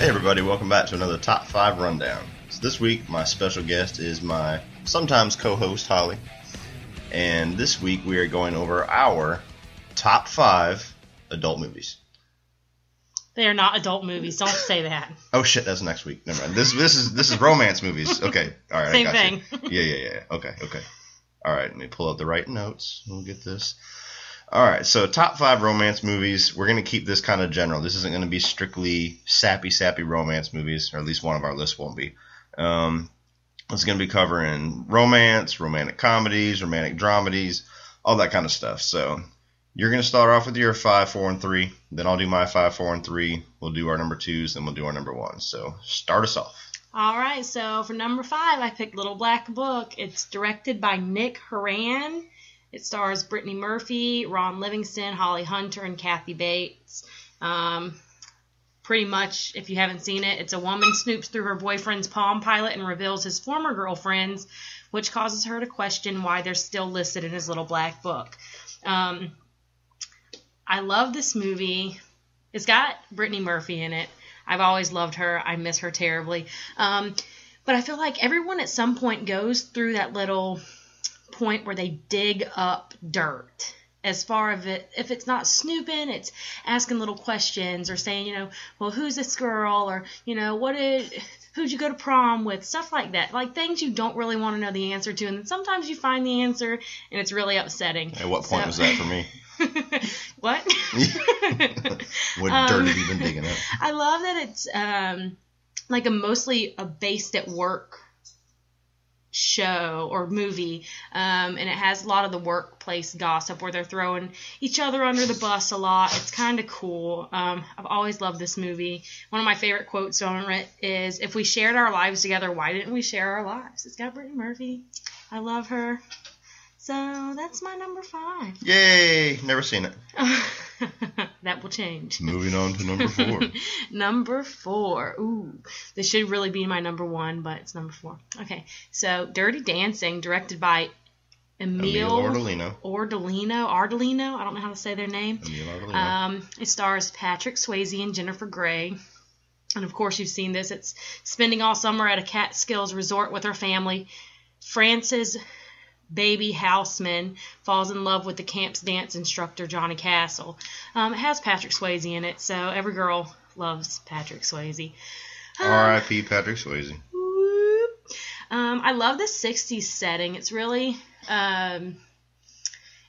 Hey everybody, welcome back to another Top 5 Rundown. So this week, my special guest is my sometimes co-host, Holly. And this week, we are going over our Top 5 adult movies. They are not adult movies. Don't say that. Oh shit, that's next week. Never mind. This is romance movies. Okay, all right. Same I got thing. You. Yeah. Okay. All right, let me pull out the right notes. We'll get this. All right, so top 5 romance movies. We're going to keep this kind of general. This isn't going to be strictly sappy romance movies, or at least one of our lists won't be. It's going to be covering romance, romantic comedies, romantic dramedies, all that kind of stuff. So you're going to start off with your 5, 4, and 3. Then I'll do my 5, 4, and 3. We'll do our number 2s, then we'll do our number 1s. So start us off. All right, so for number 5, I picked Little Black Book. It's directed by Nick Horan. It stars Brittany Murphy, Ron Livingston, Holly Hunter, and Kathy Bates. Pretty much, if you haven't seen it, it's a woman snoops through her boyfriend's Palm Pilot and reveals his former girlfriends, which causes her to question why they're still listed in his Little Black Book. I love this movie. It's got Brittany Murphy in it. I've always loved her. I miss her terribly. But I feel like everyone at some point goes through that little point where they dig up dirt. As far as if it's not snooping, it's asking little questions or saying, well, who's this girl, or who'd you go to prom with, stuff like that, like things you don't really want to know the answer to, and then sometimes you find the answer and it's really upsetting. At what point was that for me? What? What dirt have you been digging up? I love that it's like mostly a based at work show or movie, and it has a lot of the workplace gossip where they're throwing each other under the bus a lot. It's kind of cool. I've always loved this movie. One of my favorite quotes on it is, "If we shared our lives together, why didn't we share our lives?" It's got Brittany Murphy. I love her. So that's my number 5. Yay! Never seen it. That will change. Moving on to number 4. Number 4. Ooh, this should really be my number 1, but it's number 4. Okay, so Dirty Dancing, directed by Emile Ardolino. Ardolino. I don't know how to say their name. Emile Ardolino. It stars Patrick Swayze and Jennifer Grey. And of course you've seen this. It's spending all summer at a Catskills resort with her family. Frances Baby Houseman falls in love with the camp's dance instructor, Johnny Castle. It has Patrick Swayze in it, so every girl loves Patrick Swayze. R.I.P. Patrick Swayze. I love the 60s setting. It's really,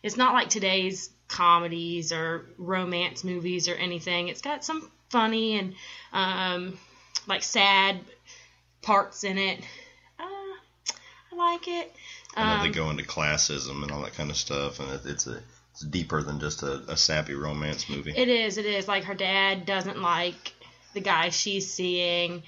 it's not like today's comedies or romance movies or anything. It's got some funny and like sad parts in it. I like it. I know they go into classism and all that kind of stuff, and it's deeper than just a sappy romance movie. It is. Like, her dad doesn't like the guy she's seeing.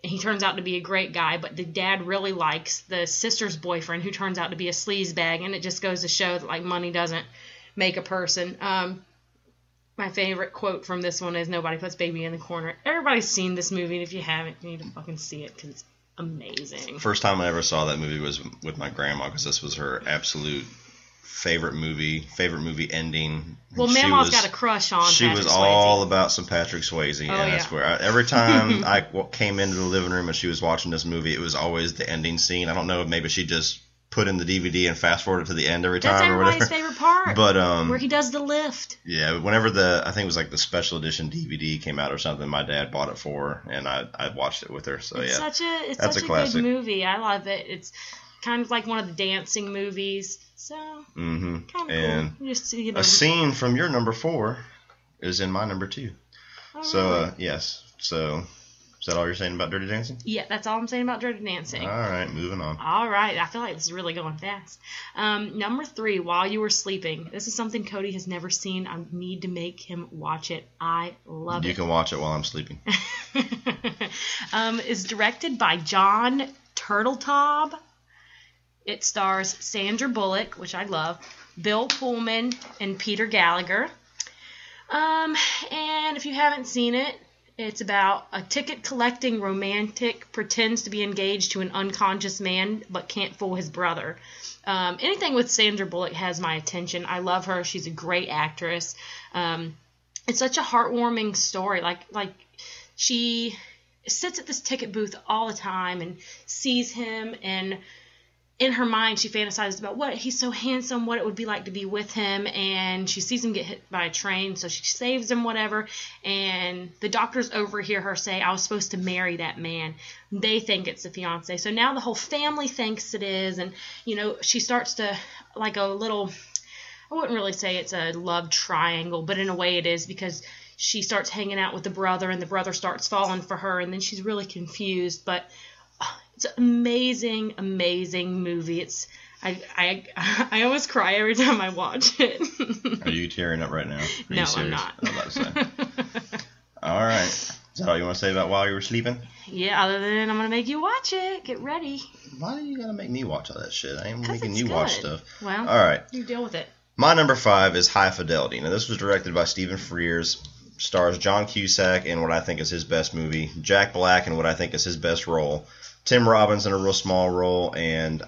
He turns out to be a great guy, but the dad really likes the sister's boyfriend, who turns out to be a sleazebag, and it just goes to show that, like, money doesn't make a person. My favorite quote from this one is, "Nobody puts baby in the corner." Everybody's seen this movie, and if you haven't, you need to fucking see it, because it's amazing. First time I ever saw that movie was with my grandma, because this was her absolute favorite movie ending. Well, Mama's got a crush on She Patrick was Swayze. All about some Patrick Swayze, Oh, and yeah. I swear, every time I came into the living room and she was watching this movie, it was always the ending scene. I don't know, maybe she just put in the DVD and fast forwarded to the end every time. That's or everybody's whatever. favorite part. But where he does the lift. Yeah, whenever I think it was like the special edition DVD came out or something, my dad bought it for her, and I watched it with her. So It's yeah, such a classic. good movie. I love it. It's kind of like one of the dancing movies. So kind of and cool. Just, a scene from your number 4 is in my number 2. All So right. yes, so is that all you're saying about Dirty Dancing? Yeah, that's all I'm saying about Dirty Dancing. All right, moving on. All right, I feel like this is really going fast. Number 3, While You Were Sleeping. This is something Cody has never seen. I need to make him watch it. I love it. You can watch it while I'm sleeping. Is directed by John Turteltaub. It stars Sandra Bullock, which I love, Bill Pullman, and Peter Gallagher. And if you haven't seen it, it's about a ticket-collecting romantic pretends to be engaged to an unconscious man but can't fool his brother. Anything with Sandra Bullock has my attention. I love her. She's a great actress. It's such a heartwarming story. Like she sits at this ticket booth all the time and sees him, and in her mind she fantasizes about what he's so handsome, what it would be like to be with him, and she sees him get hit by a train, so she saves him, whatever, and the doctors overhear her say, I was supposed to marry that man. They think it's the fiance, so now the whole family thinks it is, and she starts to, like, a little, I wouldn't really say it's a love triangle, but in a way it is, because she starts hanging out with the brother, and the brother starts falling for her, and then she's really confused. But it's an amazing, amazing movie. It's I always cry every time I watch it. Are you tearing up right now? No, I'm not. I was about to say. All right. Is that all you want to say about While You Were Sleeping? Yeah, other than I'm going to make you watch it. Get ready. Why do you got to make me watch all that shit? I ain't 'Cause making it's you good. watch stuff. Well, all right. You deal with it. My number 5 is High Fidelity. Now, this was directed by Stephen Frears, stars John Cusack in what I think is his best movie, Jack Black in what I think is his best role, Tim Robbins in a real small role, and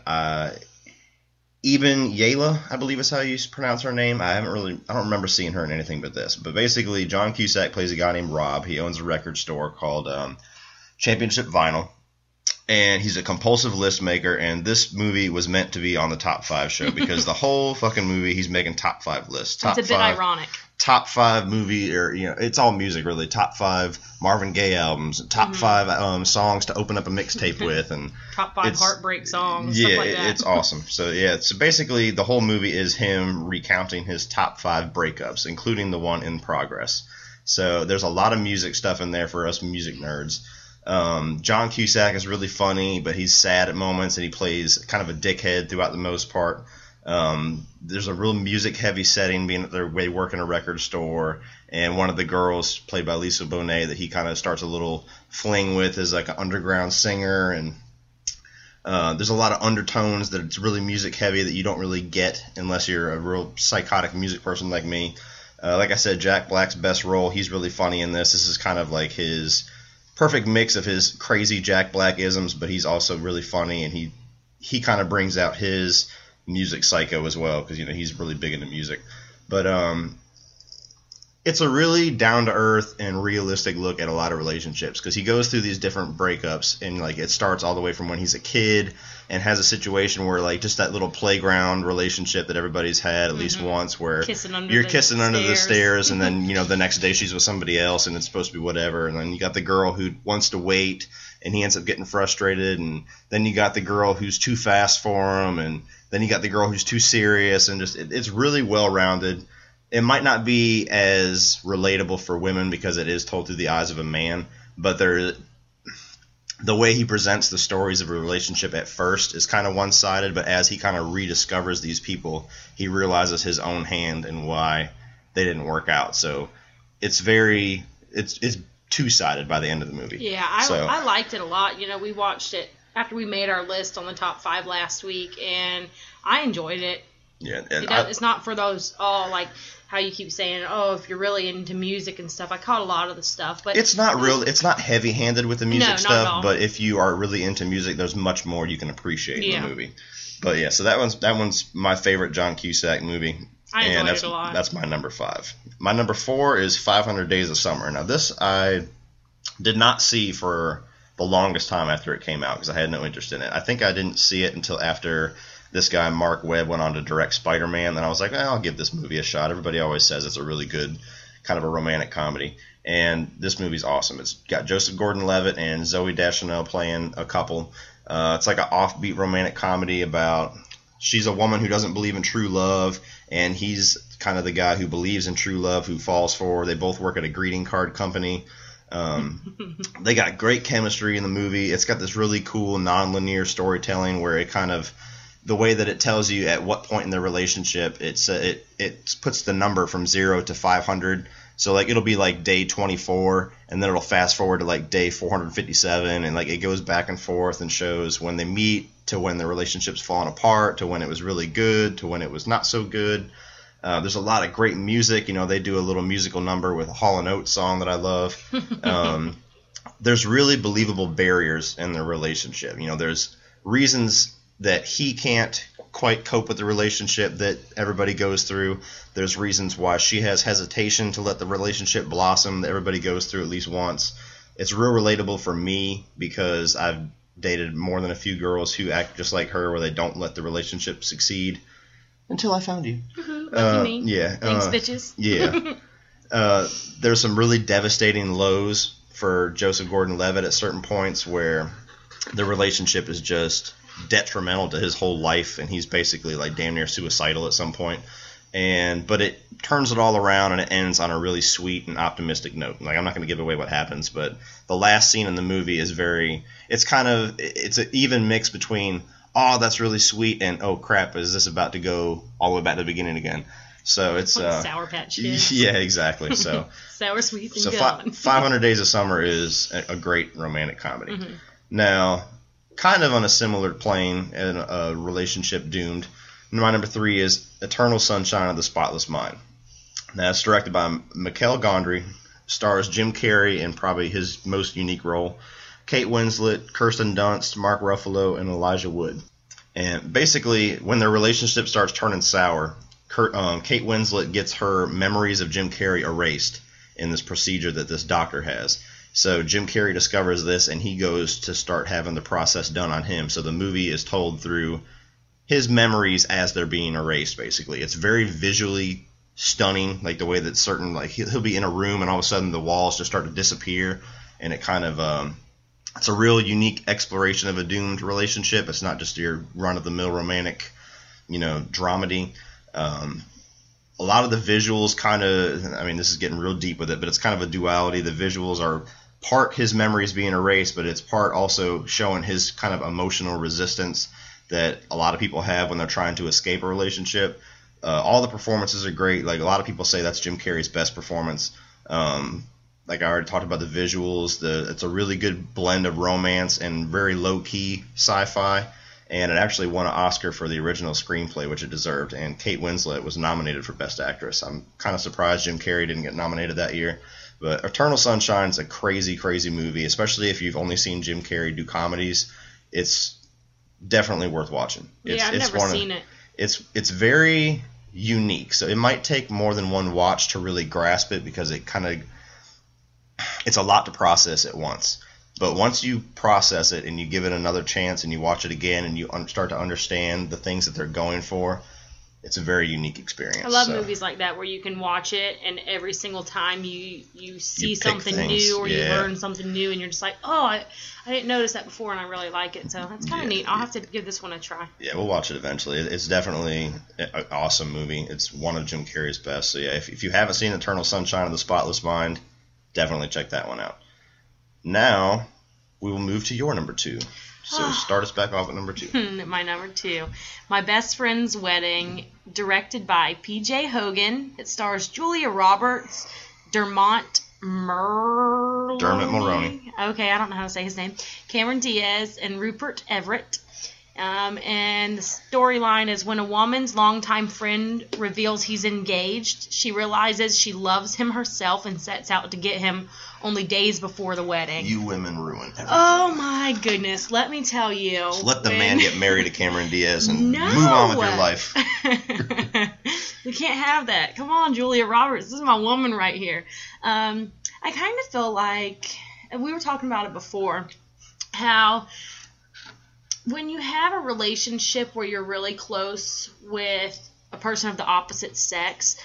even Yela, I believe is how you pronounce her name. I don't remember seeing her in anything but this. But basically, John Cusack plays a guy named Rob. He owns a record store called Championship Vinyl. And he's a compulsive list maker, and this movie was meant to be on the top 5 show because the whole fucking movie he's making top 5 lists. It's a bit ironic. Top 5 movie, or it's all music really. Top 5 Marvin Gaye albums, top 5 songs to open up a mixtape with, and top 5 heartbreak songs. Yeah, stuff like that. It's awesome. So basically the whole movie is him recounting his top 5 breakups, including the one in progress. So there's a lot of music stuff in there for us music nerds. John Cusack is really funny, but he's sad at moments, and he plays kind of a dickhead throughout the most part. There's a real music-heavy setting, being that they work in a record store, and one of the girls, played by Lisa Bonet, that he kind of starts a little fling with is like an underground singer, and there's a lot of undertones that it's really music-heavy that you don't really get unless you're a real psychotic music person like me. Like I said, Jack Black's best role, he's really funny in this. This is kind of like his perfect mix of his crazy Jack Black isms, but he's also really funny, and he kind of brings out his music psycho as well, because he's really big into music. But it's a really down-to-earth and realistic look at a lot of relationships, because he goes through these different breakups, and like it starts all the way from when he's a kid and has a situation where like just that little playground relationship that everybody's had at least once, where you're kissing under the stairs, and then the next day she's with somebody else, and it's supposed to be whatever, and then you got the girl who wants to wait, and he ends up getting frustrated, and then you got the girl who's too fast for him, and then you got the girl who's too serious, and just it's really well-rounded. It might not be as relatable for women because it is told through the eyes of a man, but the way he presents the stories of a relationship at first is kind of one-sided, but as he kind of rediscovers these people, he realizes his own hand and why they didn't work out. So it's two-sided by the end of the movie. Yeah, I liked it a lot. We watched it after we made our list on the top 5 last week, and I enjoyed it. Yeah, it's not for those like how you keep saying, if you're really into music and stuff. I caught a lot of the stuff, but it's not heavy-handed with the music stuff. But if you are really into music, there's much more you can appreciate in the movie. But yeah, so that one's my favorite John Cusack movie. I enjoyed it a lot. That's my number 5. My number 4 is 500 Days of Summer. Now this I did not see for the longest time after it came out because I had no interest in it. I think I didn't see it until after this guy Mark Webb went on to direct Spider-Man, and I was like, I'll give this movie a shot. Everybody always says it's a really good kind of a romantic comedy, and this movie's awesome. It's got Joseph Gordon-Levitt and Zooey Deschanel playing a couple. It's like an offbeat romantic comedy about she's a woman who doesn't believe in true love, and he's kind of the guy who believes in true love, who falls for her. They both work at a greeting card company. They got great chemistry in the movie. It's got this really cool non-linear storytelling where it kind of the way that it tells you at what point in the relationship it puts the number from 0 to 500. So like it'll be like day 24, and then it'll fast forward to like day 457, and like it goes back and forth and shows when they meet to when the relationship's falling apart to when it was really good to when it was not so good. There's a lot of great music. They do a little musical number with a Hall & Oates song that I love. There's really believable barriers in their relationship. There's reasons that he can't quite cope with the relationship that everybody goes through. There's reasons why she has hesitation to let the relationship blossom that everybody goes through at least once. It's real relatable for me because I've dated more than a few girls who act just like her, where they don't let the relationship succeed until I found you. Lucky me. Yeah. Thanks, bitches. Yeah. There's some really devastating lows for Joseph Gordon-Levitt at certain points where the relationship is just detrimental to his whole life, and he's basically like damn near suicidal at some point. But it turns it all around, and it ends on a really sweet and optimistic note. Like, I'm not going to give away what happens, but the last scene in the movie is it's an even mix between, oh, that's really sweet, and oh crap, is this about to go all the way back to the beginning again? So it's like Sour Patch Kids. Yeah, exactly. So sour, sweet, and so gone. 500 Days of Summer is a great romantic comedy. Mm-hmm. Now, kind of on a similar plane, and a relationship doomed. My number 3 is Eternal Sunshine of the Spotless Mind. Now, it's directed by Michael Gondry, stars Jim Carrey in probably his most unique role, Kate Winslet, Kirsten Dunst, Mark Ruffalo, and Elijah Wood. And basically, when their relationship starts turning sour, Kate Winslet gets her memories of Jim Carrey erased in this procedure that this doctor has. So Jim Carrey discovers this, and he goes to start having the process done on him. So the movie is told through his memories as they're being erased, basically. It's very visually stunning, like the way that certain, like he'll be in a room and all of a sudden the walls just start to disappear, and it kind of, it's a real unique exploration of a doomed relationship. It's not just your run-of-the-mill romantic, dramedy. A lot of the visuals kind of, I mean, this is getting real deep with it, but it's kind of a duality. The visuals are part his memories being erased, but it's part also showing his kind of emotional resistance that a lot of people have when they're trying to escape a relationship. All the performances are great. Like, a lot of people say that's Jim Carrey's best performance. Like I already talked about the visuals. It's a really good blend of romance and very low-key sci-fi. And it actually won an Oscar for the original screenplay, which it deserved. And Kate Winslet was nominated for Best Actress. I'm kind of surprised Jim Carrey didn't get nominated that year. But Eternal Sunshine is a crazy, crazy movie, especially if you've only seen Jim Carrey do comedies. It's definitely worth watching. I've never seen it. It's very unique, so it might take more than one watch to really grasp it, because it's a lot to process at once. But once you process it and you give it another chance and you watch it again and you start to understand the things that they're going for, it's a very unique experience. I love movies like that where you can watch it and every single time you see something new, or you learn something new, and you're just like, oh, I didn't notice that before, and I really like it. So that's kind of neat. I'll have to give this one a try. Yeah, we'll watch it eventually. It's definitely an awesome movie. It's one of Jim Carrey's best. So yeah, if you haven't seen Eternal Sunshine of the Spotless Mind, definitely check that one out. Now we will move to your number 2. So start us back off at number 2. My number 2. My Best Friend's Wedding, directed by P.J. Hogan. It stars Julia Roberts, Dermot Mulroney. Okay, I don't know how to say his name. Cameron Diaz and Rupert Everett. And the storyline is when a woman's longtime friend reveals he's engaged, she realizes she loves him herself and sets out to get him only days before the wedding. You women ruin everything. Oh my goodness, let me tell you. Just let the man get married to Cameron Diaz and move on with your life. We can't have that. Come on, Julia Roberts. This is my woman right here. I kind of feel like, and we were talking about it before, how when you have a relationship where you're really close with a person of the opposite sex,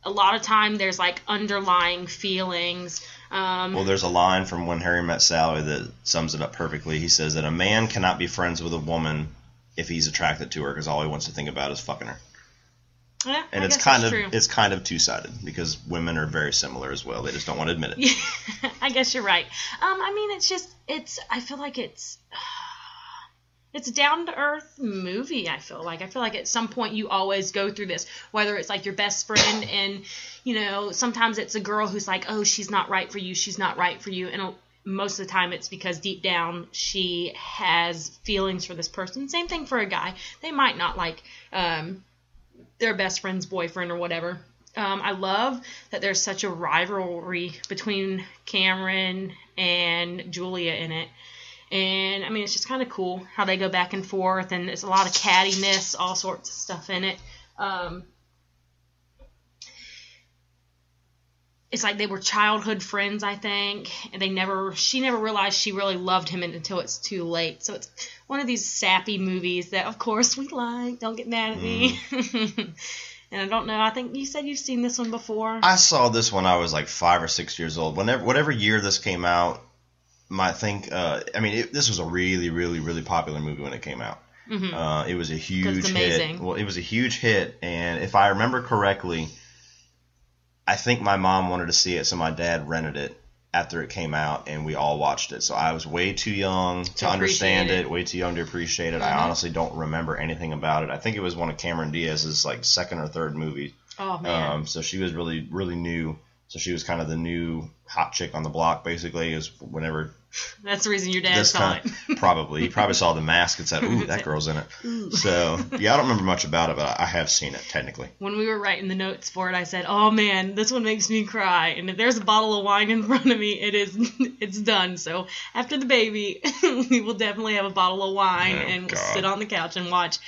a lot of time there's like underlying feelings. Well, there's a line from When Harry Met Sally that sums it up perfectly. He says that a man cannot be friends with a woman if he's attracted to her, because all he wants to think about is fucking her. Yeah, and it's kind of two-sided, because women are very similar as well. They just don't want to admit it. Yeah, I guess you're right. I mean, I feel like it's a down-to-earth movie, I feel like. At some point you always go through this, whether it's like your best friend and, sometimes it's a girl who's like, oh, she's not right for you, and most of the time it's because deep down she has feelings for this person. Same thing for a guy. They might not like their best friend's boyfriend or whatever. I love that there's such a rivalry between Cameron and Julia in it. And, I mean, it's just kind of cool how they go back and forth, and there's a lot of cattiness, all sorts of it's like they were childhood friends, I think, and she never realized she really loved him until it's too late. So it's one of these sappy movies that, of course, we like. Don't get mad at me. And I don't know. I think you said you've seen this one before. I saw this when I was like 5 or 6 years old. Whatever year this came out, this was a really, really, really popular movie when it came out. Mm-hmm. It was a huge hit. Well, it was a huge hit, and if I remember correctly, I think my mom wanted to see it, so my dad rented it after it came out, and we all watched it. So I was way too young to understand it, way too young to appreciate it. Mm-hmm. I honestly don't remember anything about it. I think it was one of Cameron Diaz's like second or third movie. Oh man! So she was really, really new. So she was kind of the new hot chick on the block, basically. Is whenever. That's the reason your dad saw it. Probably. He probably saw the mask and said, "Ooh, that girl's in it." Ooh. So yeah, I don't remember much about it, but I have seen it technically. When we were writing the notes for it, I said, "Oh man, this one makes me cry." And if there's a bottle of wine in front of me, it's done. So after the baby, we will definitely have a bottle of wine and we'll sit on the couch and watch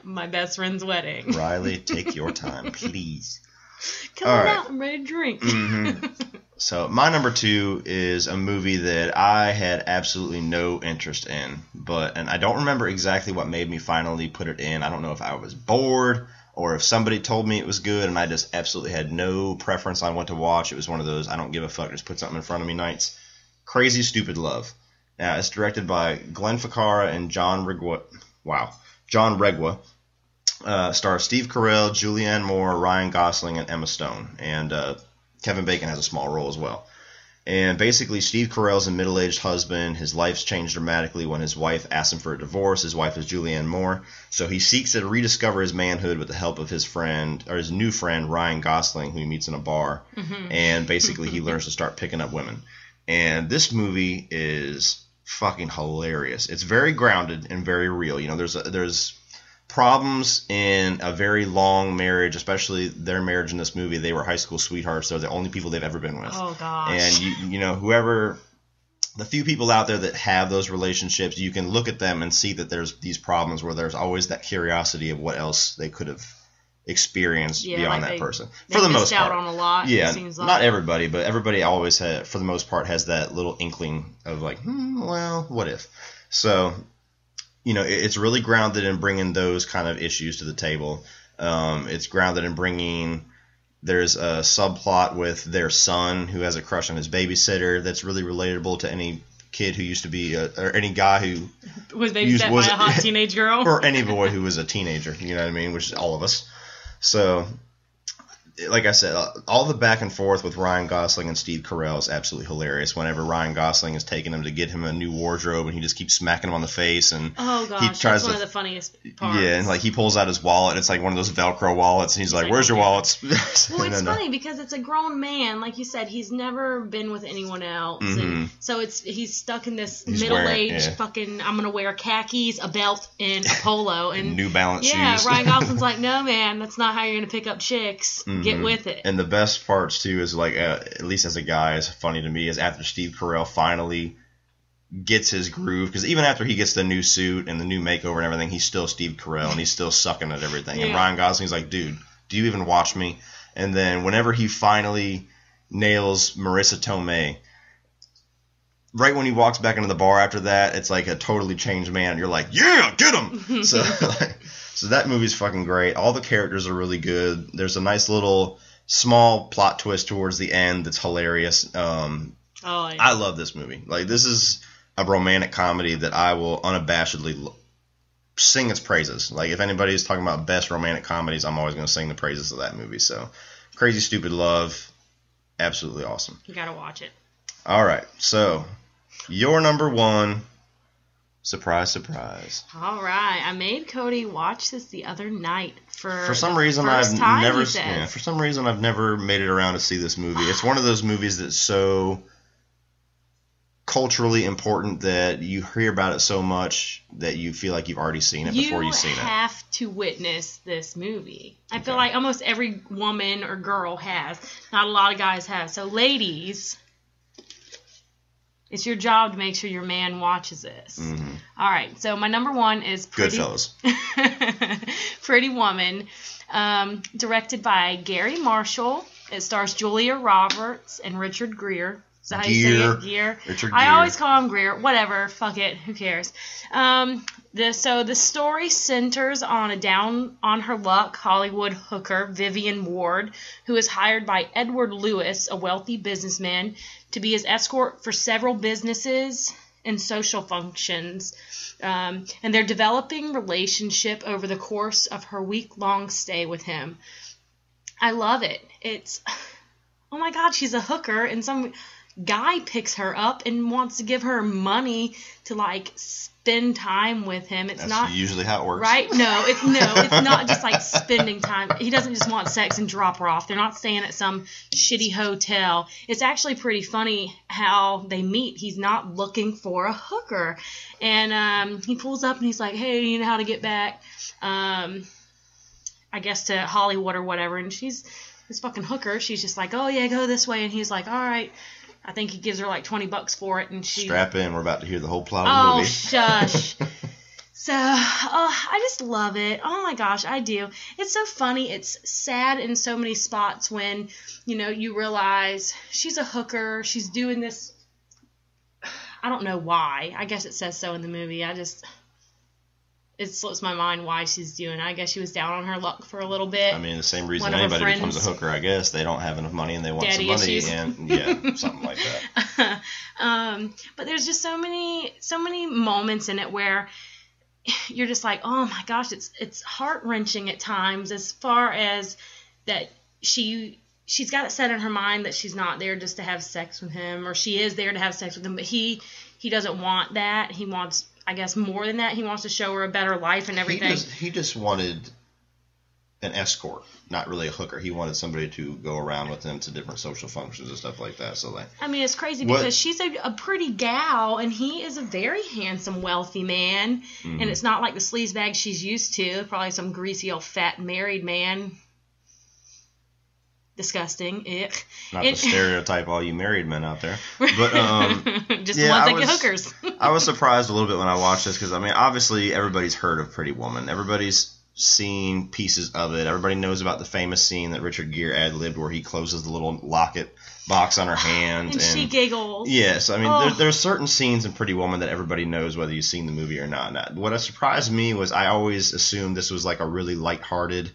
my best friend's wedding. Riley, take your time, please. Come on out, I'm ready to drink. Mm-hmm. So my number 2 is a movie that I had absolutely no interest in, and I don't remember exactly what made me finally put it in. I don't know if I was bored or if somebody told me it was good and I just absolutely had no preference on what to watch. It was one of those I don't give a fuck, just put something in front of me nights. Crazy Stupid Love. Now, it's directed by Glenn Ficarra and John Regwa. Wow. John Regwa. Stars Steve Carell, Julianne Moore, Ryan Gosling, and Emma Stone. And Kevin Bacon has a small role as well. And basically, Steve Carell's a middle-aged husband. His life's changed dramatically when his wife asks him for a divorce. His wife is Julianne Moore. So he seeks to rediscover his manhood with the help of his new friend, Ryan Gosling, who he meets in a bar. Mm-hmm. And basically, he learns to start picking up women. And this movie is fucking hilarious. It's very grounded and very real. You know, there's problems in a very long marriage, especially their marriage in this movie. They were high school sweethearts. They're the only people they've ever been with. Oh, gosh. And, the few people out there that have those relationships, you can look at them and see that there's these problems where there's always that curiosity of what else they could have experienced beyond that person. For the most part. Out on a lot. Yeah, not everybody, but everybody always, for the most part, has that little inkling of like, well, what if? So... it's really grounded in bringing those kind of issues to the table. It's grounded in there's a subplot with their son who has a crush on his babysitter that's really relatable to any kid who used to be, or any guy who was babysat by a hot teenage girl. Or any boy who was a teenager, you know what I mean, which is all of us. So... like I said, all the back and forth with Ryan Gosling and Steve Carell is absolutely hilarious. Whenever Ryan Gosling is taking him to get him a new wardrobe, and he just keeps smacking him on the face, and that's one of the funniest parts. Yeah, and like he pulls out his wallet, and it's like one of those Velcro wallets, and he's like, "Where's your wallets?" Well, it's funny because it's a grown man, like you said, he's never been with anyone else, and so he's stuck in this middle-aged fucking. I'm gonna wear khakis, a belt, and a polo, and New Balance shoes. Yeah, Ryan Gosling's like, "No, man, that's not how you're gonna pick up chicks." Get with it. And the best parts too is like, at least as a guy, is funny to me, is after Steve Carell finally gets his groove, because even after he gets the new suit and the new makeover and everything, he's still Steve Carell and he's still sucking at everything. Yeah. And Ryan Gosling's like, dude, do you even watch me? And then whenever he finally nails Marissa Tomei, right when he walks back into the bar after that, it's like a totally changed man. And you're like, yeah, get him! So that movie's fucking great. All the characters are really good. There's a nice little small plot twist towards the end that's hilarious. I love this movie. Like, this is a romantic comedy that I will unabashedly sing its praises. Like, if anybody's talking about best romantic comedies, I'm always going to sing the praises of that movie. So, Crazy Stupid Love, absolutely awesome. You gotta watch it. All right, so your number 1. Surprise, surprise. All right. I made Cody watch this the other night for some reason I've never made it around to see this movie. It's one of those movies that's so culturally important that you hear about it so much that you feel like you've already seen it before you've seen it. You have to witness this movie. I feel like almost every woman or girl has. Not a lot of guys have. So ladies, it's your job to make sure your man watches this. Mm-hmm. All right. So my number 1 is Goodfellas. Pretty Woman, directed by Gary Marshall. It stars Julia Roberts and Richard Gere. Is that how you say it? Gere. Richard I Gere. always call him Greer. Whatever. Fuck it. Who cares? The story centers on a down-on-her-luck Hollywood hooker, Vivian Ward, who is hired by Edward Lewis, a wealthy businessman, to be his escort for several businesses and social functions. And they're developing relationship over the course of her week-long stay with him. I love it. It's, oh my God, she's a hooker, and some guy picks her up and wants to give her money to like spend time with him. That's not usually how it works, right? No, it's not just like spending time. He doesn't just want sex and drop her off. They're not staying at some shitty hotel. It's actually pretty funny how they meet. He's not looking for a hooker, and he pulls up and he's like, "Hey, you know how to get back? I guess to Hollywood or whatever." And she's this fucking hooker. She's just like, "Oh yeah, go this way." And he's like, "All right." I think he gives her like $20 for it, and she strap in. We're about to hear the whole plot of the movie. Oh shush! So, I just love it. Oh my gosh, I do. It's so funny. It's sad in so many spots when you realize she's a hooker. She's doing this. I don't know why. I guess it says so in the movie. It slips my mind why she's doing it. I guess she was down on her luck for a little bit. I mean, the same reason anybody becomes a hooker, I guess. They don't have enough money and they want some money. Issues. And yeah, something like that. But there's just so many moments in it where you're just like, oh my gosh, it's heart-wrenching at times, as far as that she's got it set in her mind that she's not there just to have sex with him, or she is there to have sex with him, but he doesn't want that. He wants, I guess, more than that. He wants to show her a better life and everything. He just wanted an escort, not really a hooker. He wanted somebody to go around with him to different social functions and stuff like that. So I mean, it's crazy because she's a pretty gal, and he is a very handsome, wealthy man. Mm-hmm. And it's not like the sleazebag she's used to. Probably some greasy old fat married man. Disgusting. Ick. Not to stereotype all you married men out there, but just the ones that get hookers. I was surprised a little bit when I watched this because, I mean, obviously everybody's heard of Pretty Woman. Everybody's seen pieces of it. Everybody knows about the famous scene that Richard Gere ad-libbed where he closes the little locket box on her hand. And she giggles. Yes. I mean, there are certain scenes in Pretty Woman that everybody knows whether you've seen the movie or not. Now, what surprised me was I always assumed this was like a really lighthearted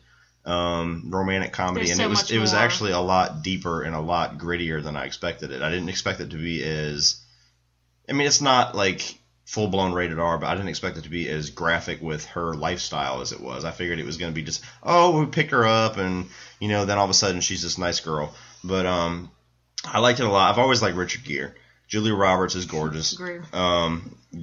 romantic comedy, and it was actually a lot deeper and a lot grittier than I expected it. I didn't expect it to be as, I mean, it's not like full-blown rated R, but I didn't expect it to be as graphic with her lifestyle as it was. I figured it was going to be just, we pick her up and, then all of a sudden she's this nice girl. But I liked it a lot. I've always liked Richard Gere. Julia Roberts is gorgeous. Gere.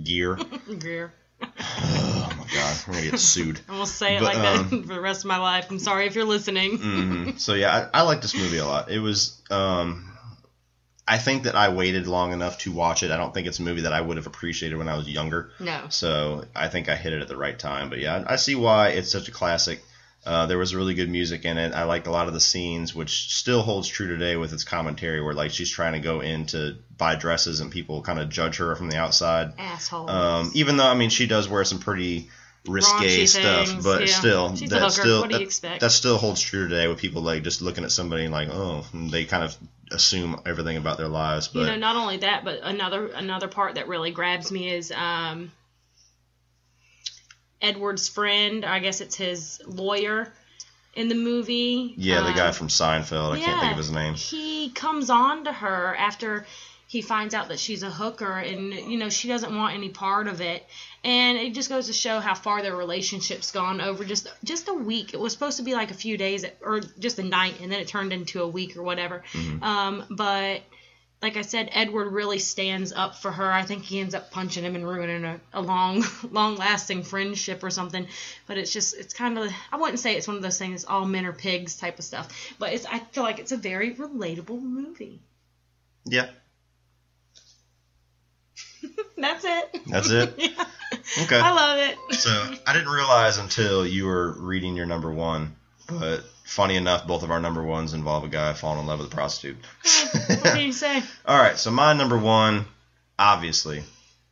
Gere. Oh my God, we're gonna get sued. I will say it like that for the rest of my life. I'm sorry if you're listening. Mm-hmm. So yeah, I like this movie a lot. It was, I think that I waited long enough to watch it. I don't think it's a movie that I would have appreciated when I was younger. No. So I think I hit it at the right time. But yeah, I see why it's such a classic. There was really good music in it. I liked a lot of the scenes, which still holds true today with its commentary, where like she's trying to go in to buy dresses and people kind of judge her from the outside. Assholes. Even though, I mean, she does wear some pretty risque stuff, but still, she's a hooker. What do you expect? That still holds true today with people like just looking at somebody and like, and they kind of assume everything about their lives. But not only that, but another part that really grabs me is Edward's friend, I guess it's his lawyer in the movie. Yeah, the guy from Seinfeld. I can't think of his name. He comes on to her after he finds out that she's a hooker, and, she doesn't want any part of it. And it just goes to show how far their relationship's gone over just a week. It was supposed to be like a few days or just a night, and then it turned into a week or whatever. Mm-hmm. But like I said, Edward really stands up for her. I think he ends up punching him and ruining a long-lasting friendship or something. But it's kind of, I wouldn't say it's one of those things, all men are pigs type of stuff. But I feel like it's a very relatable movie. Yeah. That's it. That's it? Yeah. Okay. I love it. So I didn't realize until you were reading your number one, but funny enough, both of our number ones involve a guy falling in love with a prostitute. What do you say? All right, so my number one, obviously,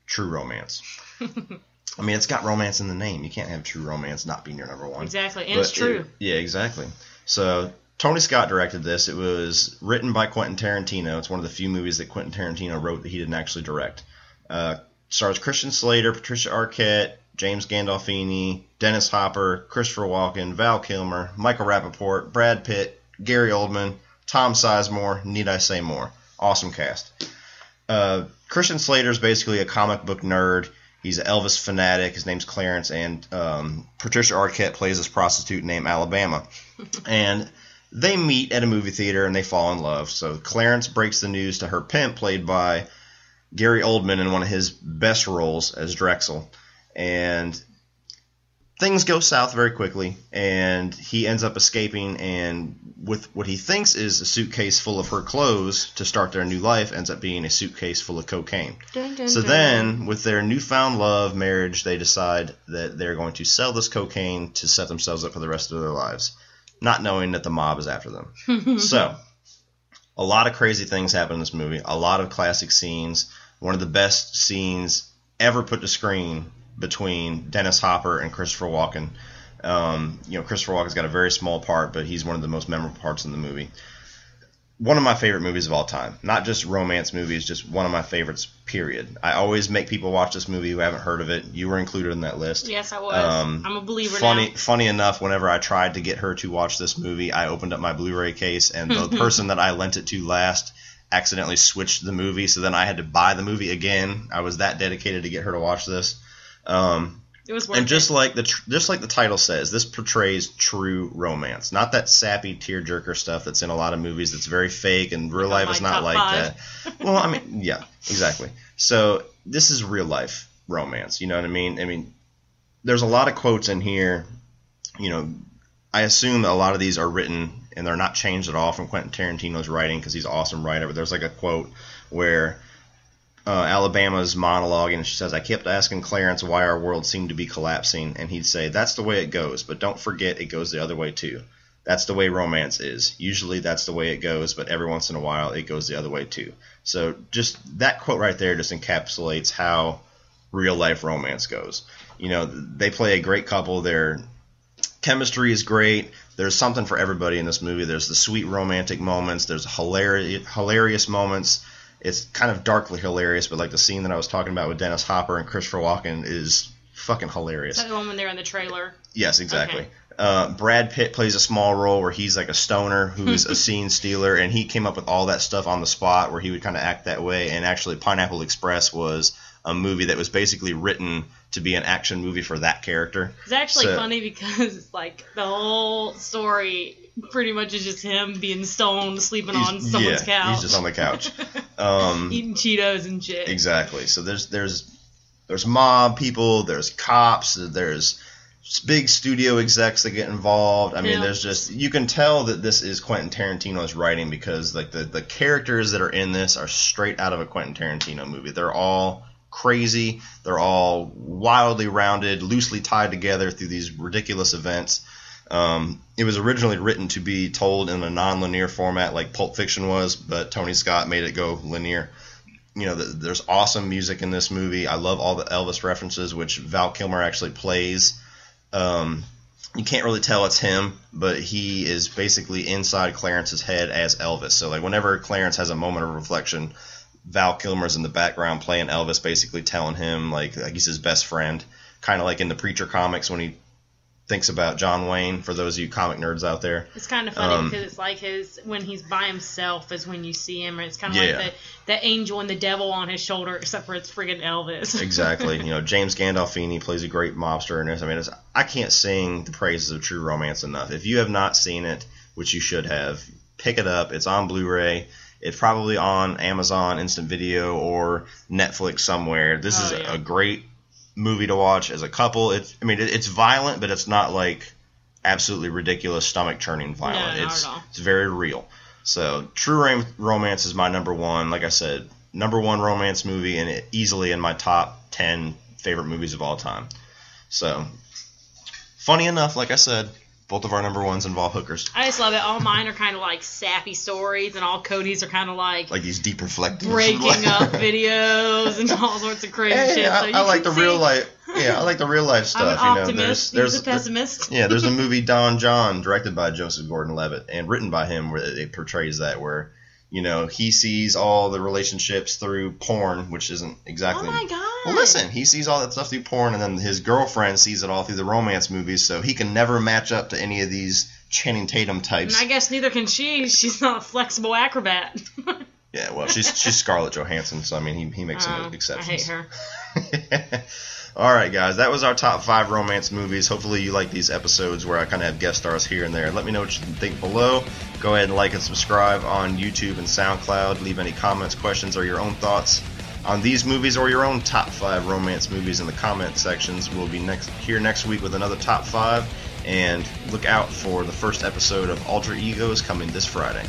True Romance. I mean, it's got romance in the name. You can't have True Romance not being your number one. Exactly, and it's true. Yeah, exactly. So Tony Scott directed this. It was written by Quentin Tarantino. It's one of the few movies that Quentin Tarantino wrote that he didn't actually direct. Stars Christian Slater, Patricia Arquette, James Gandolfini, Dennis Hopper, Christopher Walken, Val Kilmer, Michael Rappaport, Brad Pitt, Gary Oldman, Tom Sizemore. Need I say more? Awesome cast. Christian Slater is basically a comic book nerd. He's an Elvis fanatic. His name's Clarence, and Patricia Arquette plays this prostitute named Alabama. And they meet at a movie theater, and they fall in love. So Clarence breaks the news to her pimp, played by Gary Oldman in one of his best roles as Drexel. And things go south very quickly, and he ends up escaping, and with what he thinks is a suitcase full of her clothes to start their new life ends up being a suitcase full of cocaine. Dun, dun, So dun. then, with their newfound love, marriage, they decide that they're going to sell this cocaine to set themselves up for the rest of their lives, not knowing that the mob is after them. So, a lot of crazy things happen in this movie, a lot of classic scenes. One of the best scenes ever put to screen between Dennis Hopper and Christopher Walken. Christopher Walken's got a very small part, but he's one of the most memorable parts in the movie. One of my favorite movies of all time. Not just romance movies, just one of my favorites, period. I always make people watch this movie who haven't heard of it. You were included in that list. Yes, I was. I'm a believer now. Funny enough, whenever I tried to get her to watch this movie, I opened up my Blu-ray case, and the person that I lent it to last accidentally switched the movie, so then I had to buy the movie again. I was that dedicated to get her to watch this. It was worth and just it. like the title says, this portrays true romance, not that sappy tearjerker stuff that's in a lot of movies that's very fake, and real life is not like that. Well, I mean, yeah, exactly. So this is real life romance. You know what I mean? I mean, there's a lot of quotes in here. I assume that a lot of these are written and they're not changed at all from Quentin Tarantino's writing because he's an awesome writer. But there's like a quote where Alabama's monologuing, and she says, "I kept asking Clarence why our world seemed to be collapsing, and he'd say, 'That's the way it goes, but don't forget it goes the other way too. That's the way romance is. Usually that's the way it goes, but every once in a while it goes the other way too.'" So just that quote right there just encapsulates how real life romance goes. They play a great couple. Their chemistry is great. There's something for everybody in this movie. There's the sweet romantic moments. There's hilarious moments. It's kind of darkly hilarious, but like the scene that I was talking about with Dennis Hopper and Christopher Walken is fucking hilarious. Is that the one when they're in the trailer? Yes, exactly. Okay. Brad Pitt plays a small role where he's like a stoner who's a scene stealer, and he came up with all that stuff on the spot where he would kind of act that way. And actually, Pineapple Express was a movie that was basically written to be an action movie for that character. It's actually funny because it's like the whole story pretty much is just him being stoned, sleeping on someone's couch. He's just on the couch. Eating Cheetos and shit. Exactly. So there's mob people, there's cops, there's big studio execs that get involved. I mean, there's just, you can tell that this is Quentin Tarantino's writing because like the characters that are in this are straight out of a Quentin Tarantino movie. They're all crazy. They're all wildly rounded, loosely tied together through these ridiculous events. It was originally written to be told in a non-linear format like Pulp Fiction was, but Tony Scott made it go linear. There's awesome music in this movie. I love all the Elvis references, which Val Kilmer actually plays. You can't really tell it's him, but he is basically inside Clarence's head as Elvis. So like whenever Clarence has a moment of reflection, Val Kilmer's in the background playing Elvis, basically telling him like he's his best friend, kind of like in the Preacher comics when he thinks about John Wayne, for those of you comic nerds out there. It's kind of funny because it's like when he's by himself is when you see him, and it's kind of like the angel and the devil on his shoulder, except for it's friggin' Elvis. Exactly. James Gandolfini plays a great mobster in this. I mean, I can't sing the praises of True Romance enough. If you have not seen it, which you should have, pick it up. It's on Blu-ray. It's probably on Amazon Instant Video or Netflix somewhere. This is a great movie to watch as a couple. It's violent, but it's not like absolutely ridiculous stomach churning violent. No, not at all. It's very real. So True Romance is my number one. Like I said, number one romance movie, and easily in my top 10 favorite movies of all time. So funny enough, like I said, both of our number ones involve hookers. I just love it. All mine are kind of like sappy stories, and all Cody's are kind of like these deep reflective breaking up videos and all sorts of crazy shit. I like the real life. Yeah, I like the real life stuff. I'm an optimist. He's a pessimist. Yeah, there's a movie Don John, directed by Joseph Gordon-Levitt and written by him, where it portrays that, where he sees all the relationships through porn, which isn't exactly. Oh my god. Well, listen, he sees all that stuff through porn, and then his girlfriend sees it all through the romance movies, so he can never match up to any of these Channing Tatum types. And I guess neither can she. She's not a flexible acrobat. Yeah, well, she's Scarlett Johansson, so I mean, he makes some exceptions. I hate her. All right, guys, that was our top 5 romance movies. Hopefully you like these episodes where I kind of have guest stars here and there. Let me know what you think below. Go ahead and like and subscribe on YouTube and SoundCloud. Leave any comments, questions, or your own thoughts on these movies or your own top 5 romance movies in the comment sections. We'll be here next week with another top 5, and look out for the first episode of Alter Egos coming this Friday.